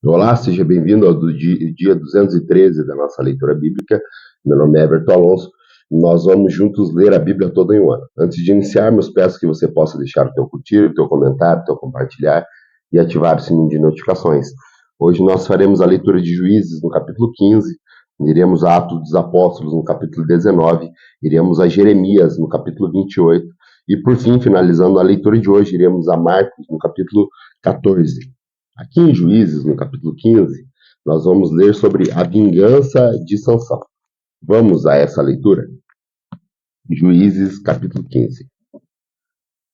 Olá, seja bem-vindo ao dia 213 da nossa leitura bíblica. Meu nome é Everton Alonso. Nós vamos juntos ler a Bíblia toda em um ano. Antes de iniciarmos, peço que você possa deixar o teu curtir, o teu comentário, o teu compartilhar e ativar o sininho de notificações. Hoje nós faremos a leitura de Juízes no capítulo 15, iremos a Atos dos Apóstolos no capítulo 19, iremos a Jeremias no capítulo 28 e, por fim, finalizando a leitura de hoje, iremos a Marcos no capítulo 14. Aqui em Juízes, no capítulo 15, nós vamos ler sobre a vingança de Sansão. Vamos a essa leitura? Juízes, capítulo 15.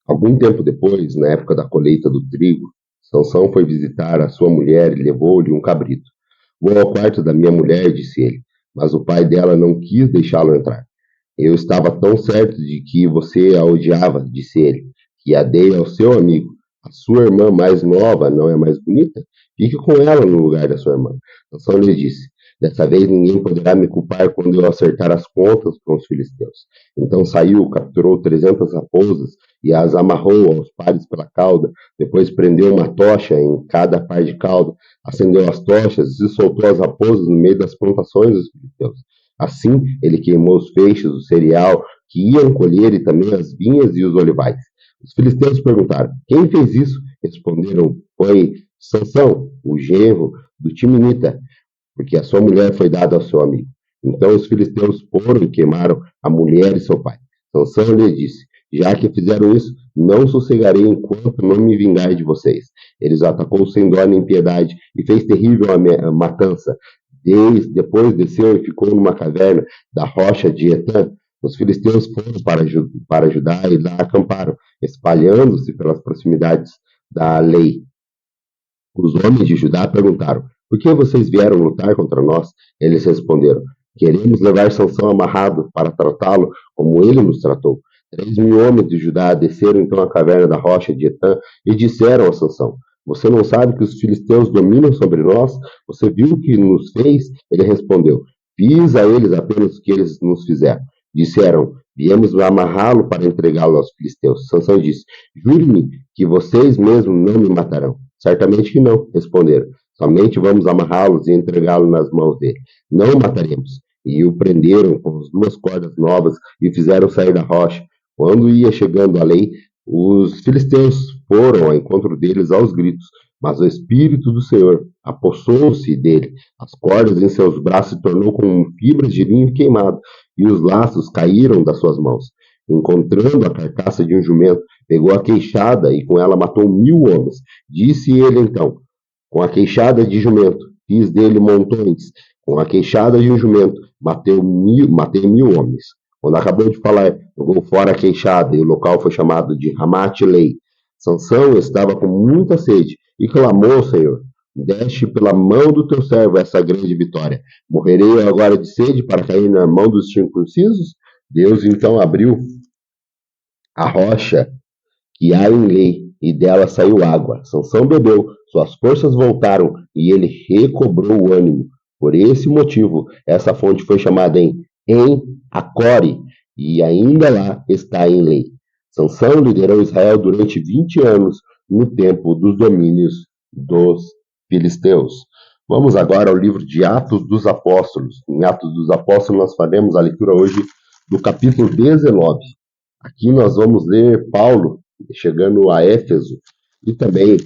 Algum tempo depois, na época da colheita do trigo, Sansão foi visitar a sua mulher e levou-lhe um cabrito. Vou ao quarto da minha mulher, disse ele, mas o pai dela não quis deixá-lo entrar. Eu estava tão certo de que você a odiava, disse ele, que a dei ao seu amigo. A sua irmã mais nova não é mais bonita? Fique com ela no lugar da sua irmã. Sansão lhe disse, dessa vez ninguém poderá me culpar quando eu acertar as contas com os filisteus. Então saiu, capturou 300 raposas e as amarrou aos pares pela cauda. Depois prendeu uma tocha em cada par de cauda, acendeu as tochas e soltou as raposas no meio das plantações dos filisteus. Assim, ele queimou os feixes, o cereal que iam colher e também as vinhas e os olivais. Os filisteus perguntaram: quem fez isso? Responderam: foi Sansão, o genro do Timinita, porque a sua mulher foi dada ao seu amigo. Então os filisteus foram e queimaram a mulher e seu pai. Sansão lhe disse: já que fizeram isso, não sossegarei enquanto não me vingar de vocês. Eles atacou sem dó nem piedade e fez terrível a matança. Depois desceu e ficou numa caverna da rocha de Etã. Os filisteus foram para Judá e lá acamparam, espalhando-se pelas proximidades da lei. Os homens de Judá perguntaram: por que vocês vieram lutar contra nós? Eles responderam: queremos levar Sansão amarrado para tratá-lo como ele nos tratou. 3.000 homens de Judá desceram então à caverna da rocha de Etã e disseram a Sansão: você não sabe que os filisteus dominam sobre nós? Você viu o que nos fez? Ele respondeu: fiz a eles apenas o que eles nos fizeram. Disseram: viemos amarrá-lo para entregá-lo aos filisteus. Sansão disse: jure-me que vocês mesmos não me matarão. Certamente que não, responderam. Somente vamos amarrá-los e entregá-lo nas mãos dele. Não o mataremos. E o prenderam com as 2 cordas novas e fizeram sair da rocha. Quando ia chegando a lei, os filisteus foram ao encontro deles aos gritos, mas o Espírito do Senhor apossou-se dele. As cordas em seus braços se tornou como fibras de linho queimado, e os laços caíram das suas mãos. Encontrando a carcaça de um jumento, pegou a queixada e com ela matou 1.000 homens. Disse ele então: com a queixada de jumento, fiz dele montões. Com a queixada de um jumento, matei 1.000 homens. Quando acabou de falar, jogou fora a queixada e o local foi chamado de Ramat-Lei. Sansão estava com muita sede e clamou ao Senhor: deste pela mão do teu servo essa grande vitória. Morrerei eu agora de sede para cair na mão dos circuncisos? Deus então abriu a rocha que há em lei, e dela saiu água. Sansão bebeu, suas forças voltaram, e ele recobrou o ânimo. Por esse motivo, essa fonte foi chamada em Acore, e ainda lá está em lei. Sansão liderou Israel durante 20 anos, no tempo dos domínios dos filisteus. Vamos agora ao livro de Atos dos Apóstolos. Em Atos dos Apóstolos, nós faremos a leitura hoje do capítulo 19. Aqui nós vamos ler Paulo chegando a Éfeso e também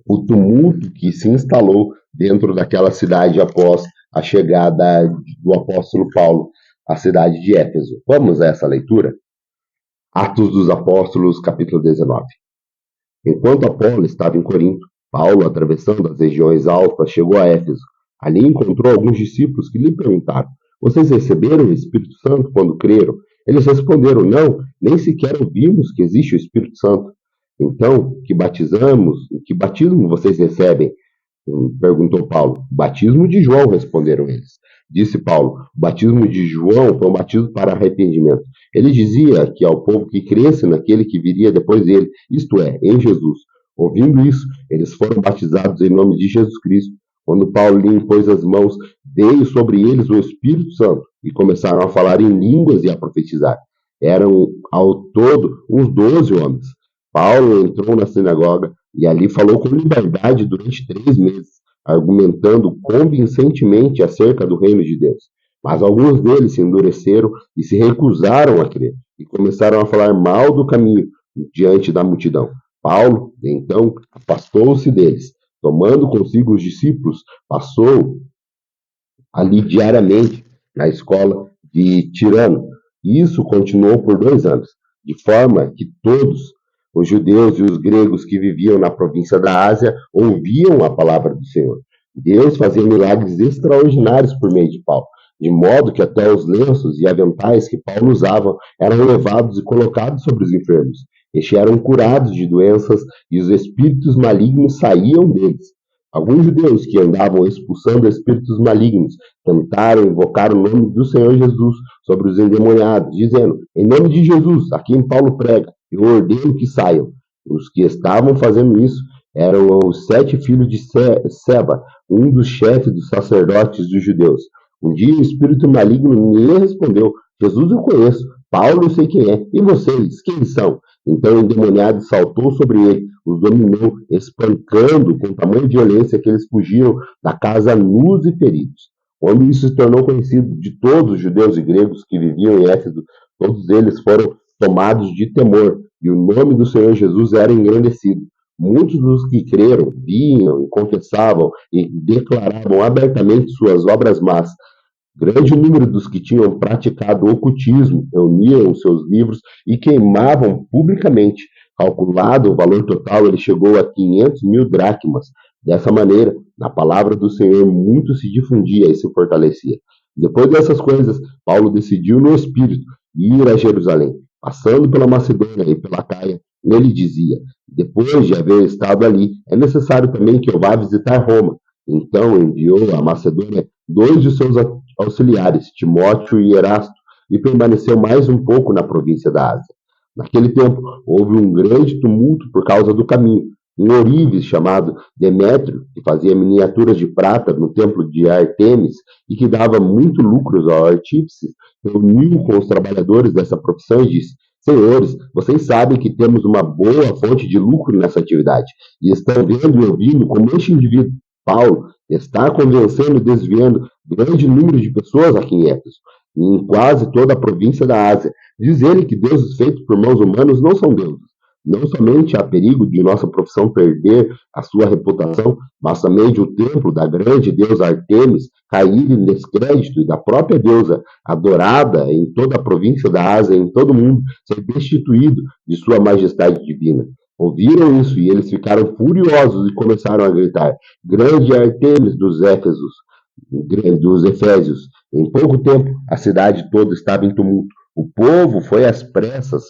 o tumulto que se instalou dentro daquela cidade após a chegada do apóstolo Paulo à cidade de Éfeso. Vamos a essa leitura? Atos dos Apóstolos, capítulo 19. Enquanto Apolo estava em Corinto, Paulo, atravessando as regiões altas, chegou a Éfeso. Ali encontrou alguns discípulos que lhe perguntaram: vocês receberam o Espírito Santo quando creram? Eles responderam: não, nem sequer ouvimos que existe o Espírito Santo. Então, que batismo vocês recebem? Perguntou Paulo. O batismo de João, responderam eles. Disse Paulo: o batismo de João foi um batismo para arrependimento. Ele dizia que ao povo que cresce naquele que viria depois dele, isto é, em Jesus. Ouvindo isso, eles foram batizados em nome de Jesus Cristo. Quando Paulo lhe impôs as mãos, veio sobre eles o Espírito Santo e começaram a falar em línguas e a profetizar. Eram ao todo uns 12 homens. Paulo entrou na sinagoga, e ali falou com liberdade durante 3 meses, argumentando convincentemente acerca do reino de Deus. Mas alguns deles se endureceram e se recusaram a crer, e começaram a falar mal do caminho diante da multidão. Paulo, então, afastou-se deles, tomando consigo os discípulos, passou ali diariamente na escola de Tirano. E isso continuou por 2 anos, de forma que todos os judeus e os gregos que viviam na província da Ásia ouviam a palavra do Senhor. Deus fazia milagres extraordinários por meio de Paulo, de modo que até os lenços e aventais que Paulo usava eram levados e colocados sobre os enfermos. Estes eram curados de doenças e os espíritos malignos saíam deles. Alguns judeus que andavam expulsando espíritos malignos tentaram invocar o nome do Senhor Jesus sobre os endemoniados, dizendo: em nome de Jesus, a quem Paulo prega, eu ordeno que saiam. Os que estavam fazendo isso eram os 7 filhos de Seba, um dos chefes dos sacerdotes dos judeus. Um dia o espírito maligno lhe respondeu: Jesus eu conheço, Paulo eu sei quem é, e vocês, quem são? Então o endemoniado saltou sobre ele, os dominou, espancando com tamanha violência que eles fugiram da casa nus e feridos. Quando isso se tornou conhecido de todos os judeus e gregos que viviam em Éfeso, todos eles foram tomados de temor, e o nome do Senhor Jesus era engrandecido. Muitos dos que creram vinham e confessavam e declaravam abertamente suas obras más. Grande número dos que tinham praticado ocultismo reuniam seus livros e queimavam publicamente. Calculado o valor total, ele chegou a 500.000 dracmas. Dessa maneira, na palavra do Senhor, muito se difundia e se fortalecia. Depois dessas coisas, Paulo decidiu no Espírito ir a Jerusalém. Passando pela Macedônia e pela Caia, ele dizia: depois de haver estado ali, é necessário também que eu vá visitar Roma. Então enviou a Macedônia 2 de seus auxiliares, Timóteo e Erasto, e permaneceu mais um pouco na província da Ásia. Naquele tempo, houve um grande tumulto por causa do caminho. Um ourives chamado Demétrio, que fazia miniaturas de prata no templo de Artemis e que dava muito lucro ao artífice, reuniu com os trabalhadores dessa profissão e disse: senhores, vocês sabem que temos uma boa fonte de lucro nessa atividade e estão vendo e ouvindo como este indivíduo, Paulo, está convencendo e desviando grande número de pessoas aqui em Éfeso, e em quase toda a província da Ásia. Diz ele que deuses feitos por mãos humanas não são deuses. Não somente há perigo de nossa profissão perder a sua reputação, mas também de o templo da grande deusa Artemis cair em descrédito e da própria deusa, adorada em toda a província da Ásia e em todo o mundo, ser destituído de sua majestade divina. Ouviram isso e eles ficaram furiosos e começaram a gritar: grande Artemis dos Éfesos, dos Efésios. Em pouco tempo, a cidade toda estava em tumulto. O povo foi às pressas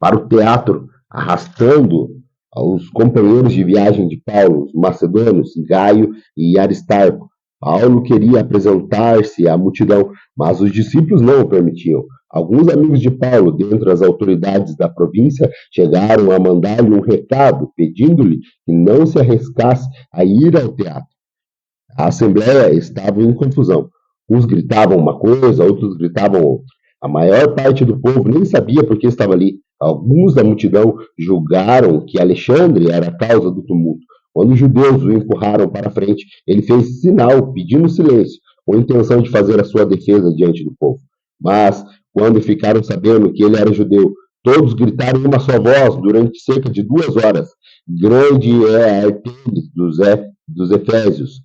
para o teatro, arrastando os companheiros de viagem de Paulo, os macedônios, Gaio e Aristarco. Paulo queria apresentar-se à multidão, mas os discípulos não o permitiam. Alguns amigos de Paulo, dentre as autoridades da província, chegaram a mandar-lhe um recado, pedindo-lhe que não se arriscasse a ir ao teatro. A assembleia estava em confusão. Uns gritavam uma coisa, outros gritavam outra. A maior parte do povo nem sabia por que estava ali. Alguns da multidão julgaram que Alexandre era a causa do tumulto. Quando os judeus o empurraram para a frente, ele fez sinal pedindo silêncio, com a intenção de fazer a sua defesa diante do povo. Mas, quando ficaram sabendo que ele era judeu, todos gritaram em uma só voz durante cerca de 2 horas: grande é a Artemis dos Efésios.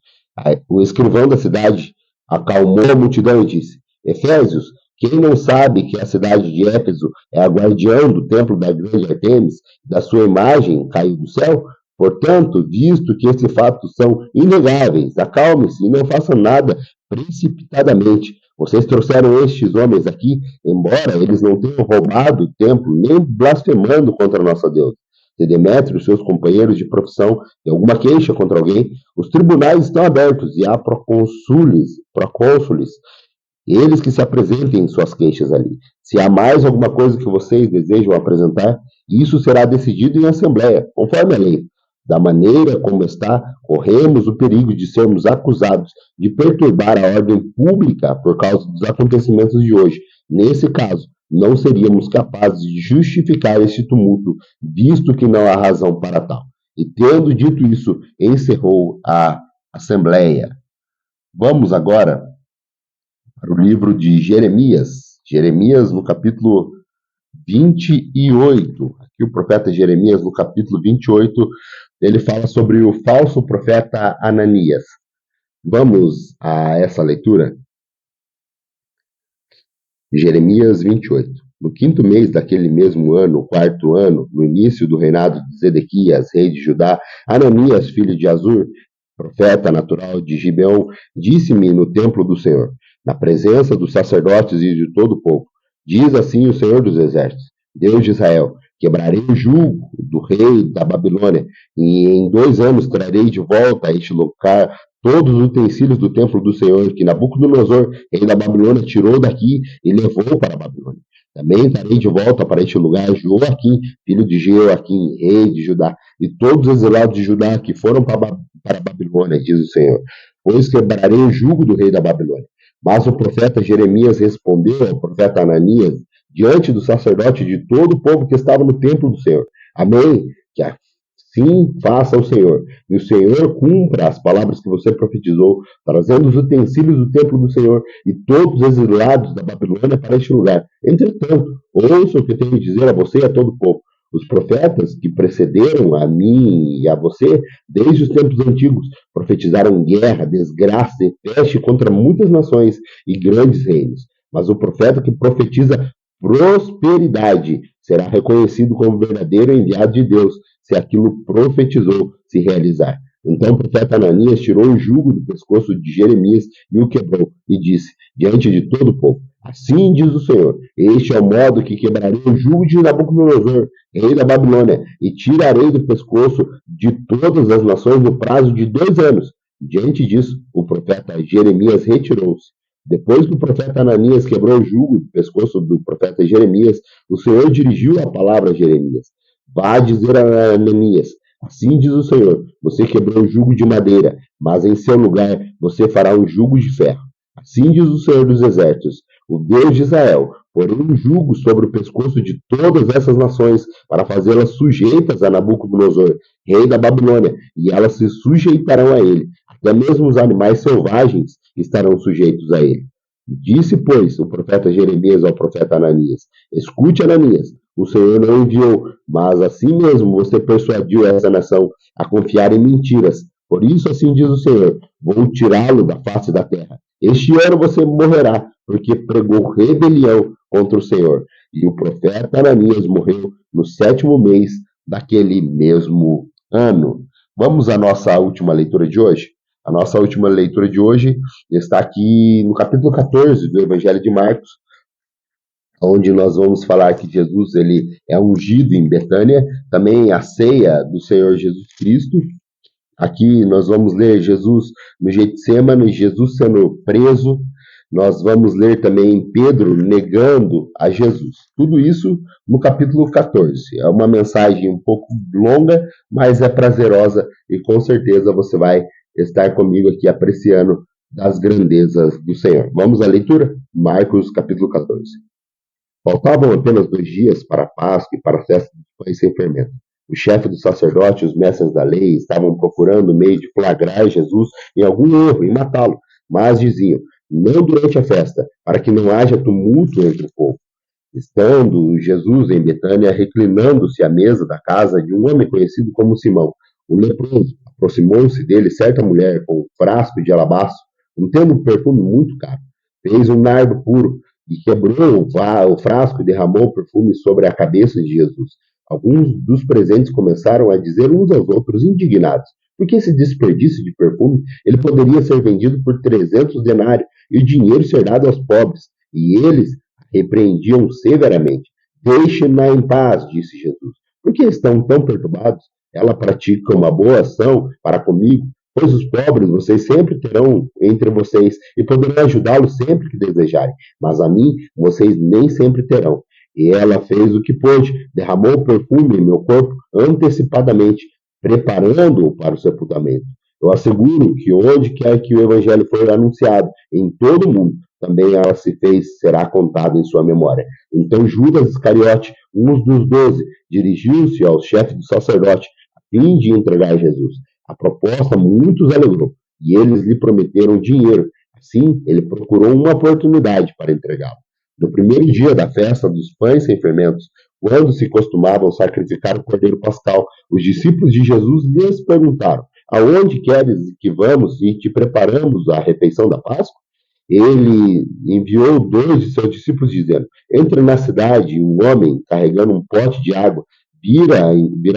O escrivão da cidade acalmou a multidão e disse: Efésios, quem não sabe que a cidade de Éfeso é a guardiã do templo da grande Artemis, da sua imagem caiu do céu? Portanto, visto que esses fatos são inegáveis, acalme-se e não façam nada precipitadamente. Vocês trouxeram estes homens aqui, embora eles não tenham roubado o templo, nem blasfemando contra nossa Deus. Se Demétrio e seus companheiros de profissão têm alguma queixa contra alguém, os tribunais estão abertos e há procônsules, eles que se apresentem suas queixas ali. Se há mais alguma coisa que vocês desejam apresentar, isso será decidido em assembleia, conforme a lei. Da maneira como está, corremos o perigo de sermos acusados de perturbar a ordem pública por causa dos acontecimentos de hoje. Nesse caso, não seríamos capazes de justificar este tumulto, visto que não há razão para tal. E tendo dito isso, encerrou a assembleia. Vamos agora para o livro de Jeremias. Jeremias, no capítulo 28. Aqui o profeta Jeremias, no capítulo 28, ele fala sobre o falso profeta Ananias. Vamos a essa leitura? Jeremias 28. No quinto mês daquele mesmo ano, quarto ano, no início do reinado de Zedequias, rei de Judá, Ananias, filho de Azur, profeta natural de Gibeão, disse-me no templo do Senhor, na presença dos sacerdotes e de todo o povo: diz assim o Senhor dos Exércitos, Deus de Israel: quebrarei o jugo do rei da Babilônia, e em 2 anos trarei de volta a este lugar todos os utensílios do templo do Senhor, que Nabucodonosor, rei da Babilônia, tirou daqui e levou para a Babilônia. Também trarei de volta para este lugar Joaquim, filho de Jeoaquim, rei de Judá, e todos os exilados de Judá que foram para a Babilônia, diz o Senhor, pois quebrarei o jugo do rei da Babilônia. Mas o profeta Jeremias respondeu ao profeta Ananias, diante do sacerdote de todo o povo que estava no templo do Senhor: amém, que assim faça o Senhor, e o Senhor cumpra as palavras que você profetizou, trazendo os utensílios do templo do Senhor e todos os exilados da Babilônia para este lugar. Entretanto, ouça o que eu tenho a dizer a você e a todo o povo. Os profetas que precederam a mim e a você, desde os tempos antigos, profetizaram guerra, desgraça e peste contra muitas nações e grandes reinos. Mas o profeta que profetiza prosperidade será reconhecido como verdadeiro enviado de Deus, se aquilo profetizou se realizar. Então o profeta Ananias tirou o jugo do pescoço de Jeremias e o quebrou, e disse, diante de todo o povo: assim diz o Senhor, este é o modo que quebrarei o jugo de Nabucodonosor, rei da Babilônia, e tirarei do pescoço de todas as nações no prazo de 2 anos. Diante disso, o profeta Jeremias retirou-se. Depois que o profeta Ananias quebrou o jugo do pescoço do profeta Jeremias, o Senhor dirigiu a palavra a Jeremias: vá dizer a Ananias, assim diz o Senhor, você quebrou o jugo de madeira, mas em seu lugar você fará um jugo de ferro. Assim diz o Senhor dos Exércitos, o Deus de Israel: porei um jugo sobre o pescoço de todas essas nações, para fazê-las sujeitas a Nabucodonosor, rei da Babilônia, e elas se sujeitarão a ele. Até mesmo os animais selvagens estarão sujeitos a ele. Disse, pois, o profeta Jeremias ao profeta Ananias: escute, Ananias, o Senhor não enviou, mas assim mesmo você persuadiu essa nação a confiar em mentiras. Por isso, assim diz o Senhor: vou tirá-lo da face da terra. Este ano você morrerá, porque pregou rebelião contra o Senhor. E o profeta Ananias morreu no 7º mês daquele mesmo ano. Vamos à nossa última leitura de hoje? A nossa última leitura de hoje está aqui no capítulo 14 do Evangelho de Marcos, onde nós vamos falar que Jesus ele é ungido em Betânia, também a ceia do Senhor Jesus Cristo. Aqui nós vamos ler Jesus no Getsêmani, Jesus sendo preso. Nós vamos ler também Pedro negando a Jesus. Tudo isso no capítulo 14. É uma mensagem um pouco longa, mas é prazerosa e com certeza você vai estar comigo aqui apreciando das grandezas do Senhor. Vamos à leitura? Marcos capítulo 14. Faltavam apenas 2 dias para a Páscoa e para a festa dos pães sem fermento. O chefe dos sacerdotes e os mestres da lei estavam procurando o meio de flagrar Jesus em algum erro e matá-lo, mas diziam: não durante a festa, para que não haja tumulto entre o povo. Estando Jesus em Betânia, reclinando-se à mesa da casa de um homem conhecido como Simão, o leproso, aproximou-se dele certa mulher com um frasco de alabastro, contendo um perfume muito caro. Fez um nardo puro e quebrou o frasco e derramou o perfume sobre a cabeça de Jesus. Alguns dos presentes começaram a dizer uns aos outros, indignados: por que esse desperdício de perfume? Ele poderia ser vendido por 300 denários e o dinheiro ser dado aos pobres. E eles repreendiam severamente. Deixe-na em paz, disse Jesus. Por que estão tão perturbados? Ela pratica uma boa ação para comigo, pois os pobres vocês sempre terão entre vocês e poderão ajudá-los sempre que desejarem, mas a mim vocês nem sempre terão. E ela fez o que pôde, derramou o perfume em meu corpo antecipadamente, preparando-o para o sepultamento. Eu asseguro que onde quer que o evangelho for anunciado, em todo o mundo, também ela será contada em sua memória. Então Judas Iscariote, um dos 12, dirigiu-se ao chefe do sacerdote a fim de entregar Jesus. A proposta muitos alegrou, e eles lhe prometeram dinheiro. Assim, ele procurou uma oportunidade para entregá-lo. No primeiro dia da festa dos pães sem fermentos, quando se costumavam sacrificar o cordeiro pascal, os discípulos de Jesus lhes perguntaram: aonde queres que vamos e te preparamos a refeição da Páscoa? Ele enviou 2 de seus discípulos, dizendo: entre na cidade, e um homem carregando um pote de água virá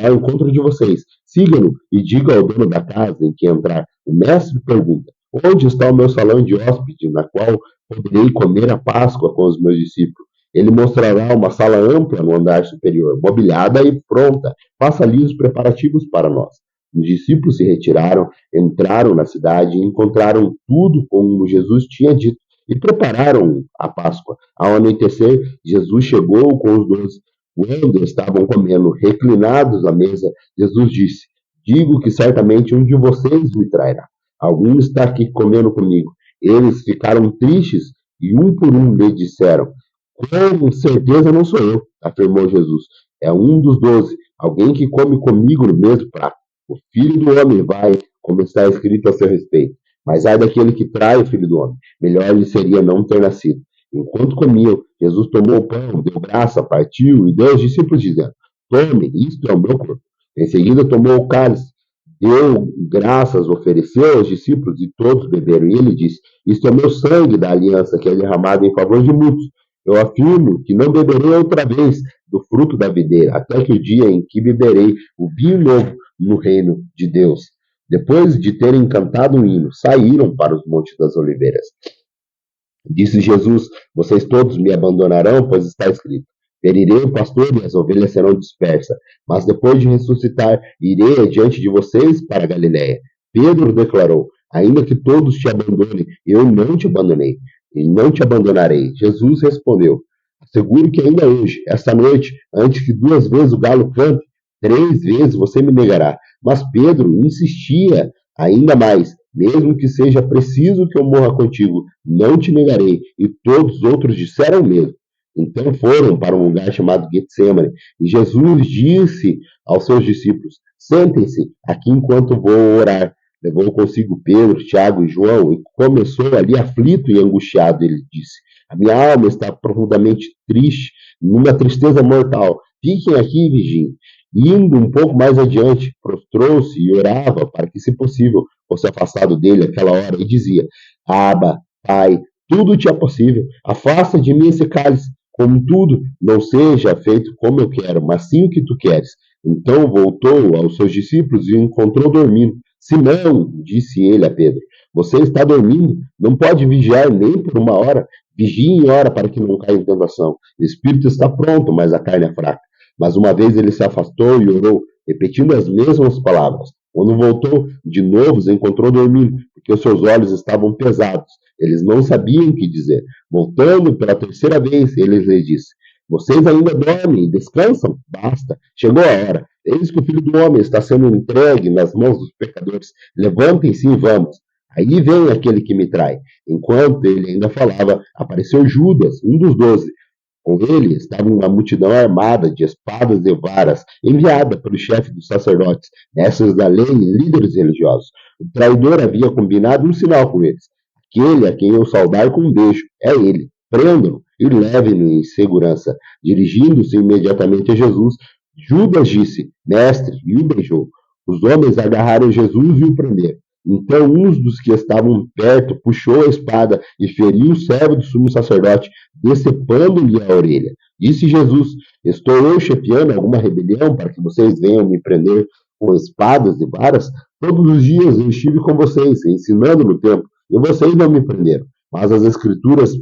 ao encontro de vocês. Sigam-no e diga ao dono da casa em que entrar. O mestre pergunta: onde está o meu salão de hóspede, na qual poderei comer a Páscoa com os meus discípulos? Ele mostrará uma sala ampla no andar superior, mobiliada e pronta. Faça ali os preparativos para nós. Os discípulos se retiraram, entraram na cidade e encontraram tudo como Jesus tinha dito e prepararam a Páscoa. Ao anoitecer, Jesus chegou com os 12. Quando estavam comendo reclinados à mesa, Jesus disse: digo que certamente um de vocês me trairá. Algum está aqui comendo comigo. Eles ficaram tristes e um por um lhe disseram: com certeza não sou eu, afirmou Jesus. É um dos 12, alguém que come comigo no mesmo prato. O Filho do Homem vai, como está escrito a seu respeito. Mas ai daquele que trai o Filho do Homem. Melhor lhe seria não ter nascido. Enquanto comiam, Jesus tomou o pão, deu graça, partiu e deu aos discípulos, dizendo: tome, isto é o meu corpo. Em seguida tomou o cálice, deu graças, ofereceu aos discípulos e todos beberam. E ele disse: isto é meu sangue da aliança que é derramado em favor de muitos. Eu afirmo que não beberei outra vez do fruto da videira, até que o dia em que beberei o vinho novo no reino de Deus. Depois de terem cantado um hino, saíram para os Montes das Oliveiras. Disse Jesus: vocês todos me abandonarão, pois está escrito: ferirei o pastor e as ovelhas serão dispersas. Mas depois de ressuscitar, irei adiante de vocês para a Galiléia. Pedro declarou: ainda que todos te abandonem, eu não te abandonei e não te abandonarei. Jesus respondeu: asseguro que ainda hoje, esta noite, antes que 2 vezes o galo cante, 3 vezes você me negará. Mas Pedro insistia ainda mais: mesmo que seja preciso que eu morra contigo, não te negarei. E todos os outros disseram o mesmo. Então foram para um lugar chamado Getsemane, e Jesus disse aos seus discípulos: sentem-se aqui enquanto vou orar. Levou consigo Pedro, Tiago e João, e começou ali aflito e angustiado. Ele disse: a minha alma está profundamente triste, numa tristeza mortal. Fiquem aqui e vigiem. Indo um pouco mais adiante, prostrou-se e orava para que, se possível, fosse afastado dele aquela hora, e dizia: Abba, Pai, tudo te é possível, afasta de mim esse cálice, contudo, não seja feito como eu quero, mas sim o que tu queres. Então voltou aos seus discípulos e o encontrou dormindo. Simão, disse ele a Pedro, você está dormindo? Não pode vigiar nem por uma hora? Vigie e ora para que não caia em tentação. O espírito está pronto, mas a carne é fraca. Mas uma vez ele se afastou e orou, repetindo as mesmas palavras. Quando voltou, de novo os encontrou dormindo, porque os seus olhos estavam pesados. Eles não sabiam o que dizer. Voltando pela 3ª vez, ele lhes disse: vocês ainda dormem e descansam? Basta, chegou a hora. Eis que o Filho do Homem está sendo entregue nas mãos dos pecadores. Levantem-se e vamos. Aí vem aquele que me trai. Enquanto ele ainda falava, apareceu Judas, um dos 12. Com ele estava uma multidão armada de espadas e varas, enviada pelo chefe dos sacerdotes, mestres da lei e líderes religiosos. O traidor havia combinado um sinal com eles. Aquele a quem eu saudar com um beijo, é ele. Prendam-no e levem-no em segurança. Dirigindo-se imediatamente a Jesus, Judas disse: mestre, e o beijou. Os homens agarraram Jesus e o prenderam. Então um dos que estavam perto puxou a espada e feriu o servo do sumo sacerdote, decepando-lhe a orelha. Disse Jesus: estou eu chefiando alguma rebelião para que vocês venham me prender com espadas e varas? Todos os dias eu estive com vocês, ensinando no templo, e vocês não me prenderam. Mas as escrituras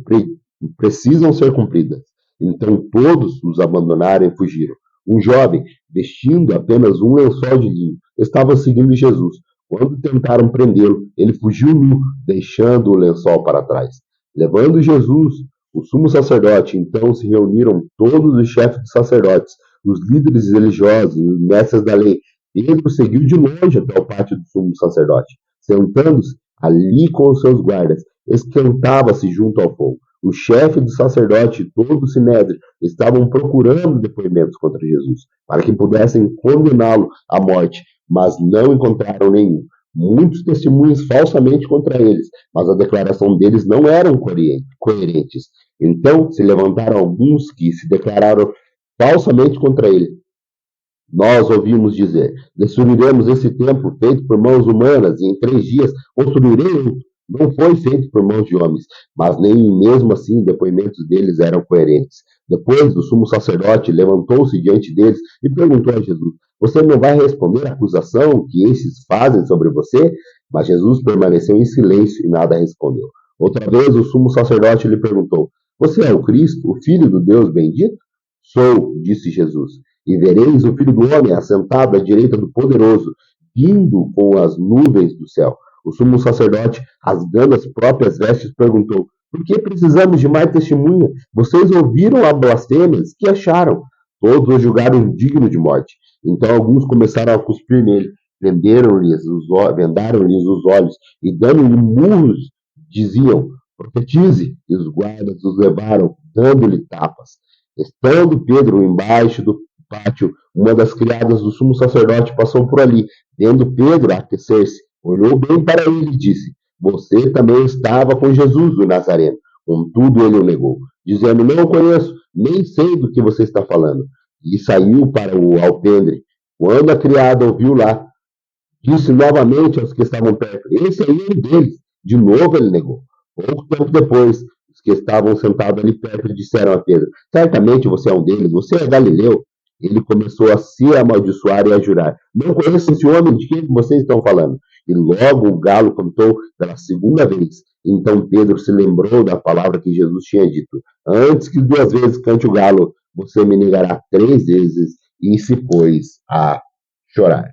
precisam ser cumpridas. Então todos os abandonaram e fugiram. Um jovem, vestindo apenas um lençol de linho, estava seguindo Jesus. Quando tentaram prendê-lo, ele fugiu nu, deixando o lençol para trás. Levando Jesus, o sumo sacerdote, então se reuniram todos os chefes dos sacerdotes, os líderes religiosos, os mestres da lei. Pedro seguiu de longe até o pátio do sumo sacerdote. Sentando-se, ali com os seus guardas, esquentava-se junto ao fogo. O chefe do sacerdote e todo o sinédrio estavam procurando depoimentos contra Jesus, para que pudessem condená-lo à morte, mas não encontraram nenhum. Muitos testemunhos falsamente contra eles, mas a declaração deles não eram coerentes. Então se levantaram alguns que se declararam falsamente contra ele. Nós ouvimos dizer: destruiremos esse templo feito por mãos humanas, e em 3 dias construirei outro. Não foi feito por mãos de homens, mas nem mesmo assim depoimentos deles eram coerentes. Depois, o sumo sacerdote levantou-se diante deles e perguntou a Jesus: Você não vai responder à acusação que esses fazem sobre você? Mas Jesus permaneceu em silêncio e nada respondeu. Outra vez, o sumo sacerdote lhe perguntou: Você é o Cristo, o Filho do Deus bendito? Sou, disse Jesus. E vereis o Filho do Homem assentado à direita do Poderoso, vindo com as nuvens do céu. O sumo sacerdote, rasgando as próprias vestes, perguntou: Por que precisamos de mais testemunha? Vocês ouviram a blasfêmias? Que acharam? Todos o julgaram digno de morte. Então alguns começaram a cuspir nele, vendaram-lhes os olhos e, dando-lhe murros, diziam: Profetize! E os guardas os levaram, dando-lhe tapas. Estando Pedro embaixo do pátio, uma das criadas do sumo sacerdote passou por ali. Vendo Pedro aquecer-se, olhou bem para ele e disse: Você também estava com Jesus, o Nazareno. Contudo, ele o negou, dizendo: Não o conheço, nem sei do que você está falando. E saiu para o alpendre. Quando a criada ouviu lá, disse novamente aos que estavam perto: Esse aí é um deles. De novo ele negou. Pouco tempo depois, os que estavam sentados ali perto disseram a Pedro: Certamente você é um deles, você é Galileu. Ele começou a se amaldiçoar e a jurar: Não conheço esse homem, de quem vocês estão falando? E logo o galo cantou pela segunda vez. Então Pedro se lembrou da palavra que Jesus tinha dito: Antes que 2 vezes cante o galo, você me negará 3 vezes. E se pôs a chorar.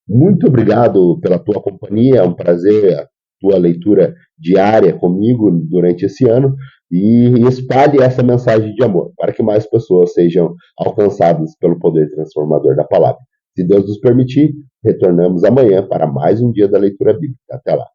Muito obrigado pela tua companhia, é um prazer a tua leitura diária comigo durante esse ano, e espalhe essa mensagem de amor para que mais pessoas sejam alcançadas pelo poder transformador da palavra. Se Deus nos permitir, retornamos amanhã para mais um dia da leitura bíblica. Até lá.